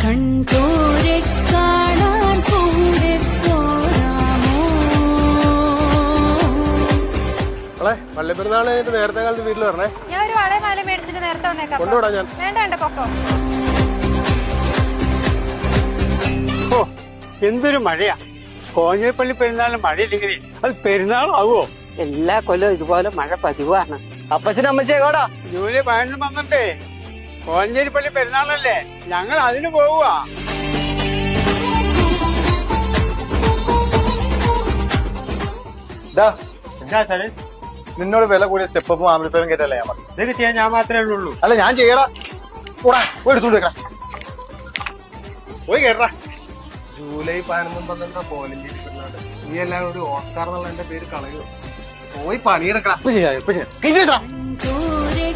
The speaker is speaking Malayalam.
കണ്ടോരെ കാണാൻ കൂടെ പോരാമോ? പള്ളിപ്പെരുന്നാൾ നേരത്തെ കാലത്ത് വീട്ടിൽ വരണേ. ഞാൻ ഒരു വളയും മാല മേടിച്ചിട്ട് നേരത്തെ വന്നേക്കാം. കൊണ്ടുവിടാം ഞാൻ. വേണ്ട പൊക്കോ. ഓ എന്തൊരു മഴയാ! കോഞ്ഞപ്പള്ളി പെരുന്നാളിന് മഴയില്ലെങ്കിൽ അത് പെരുന്നാളാവോ? എല്ലാ കൊല്ലവും ഇതുപോലെ മഴ പതിവാണ്. അപ്പച്ചനും അമ്മച്ചേക്കോടാ ജൂലൈ 15 വന്നിട്ടേ കോഞ്ഞേരിപ്പള്ളി പെരുന്നാളല്ലേ, ഞങ്ങൾ അതിന് പോവുക. നിന്നോട് വില കൂടിയ സ്റ്റെപ്പ് ആംബുലൻസും കേട്ടല്ലേ ഞാൻ പറഞ്ഞു. ഇതൊക്കെ ചെയ്യാൻ ഞാൻ മാത്രമേ ഉള്ളൂ. അല്ല ഞാൻ ചെയ്യടാ. പോയി എടുത്തോണ്ട് വെക്കാം. പോയി കേട്ടാ. ജൂലൈ 11 കോലഞ്ചേരി പെരുന്നാള്. നീ എല്ലാവരും ഒരു ഓസ്കാർ എന്നുള്ള എന്റെ പേര് കളയോ? പോയി പണിയെടുക്കണം. കണ്ടോരെ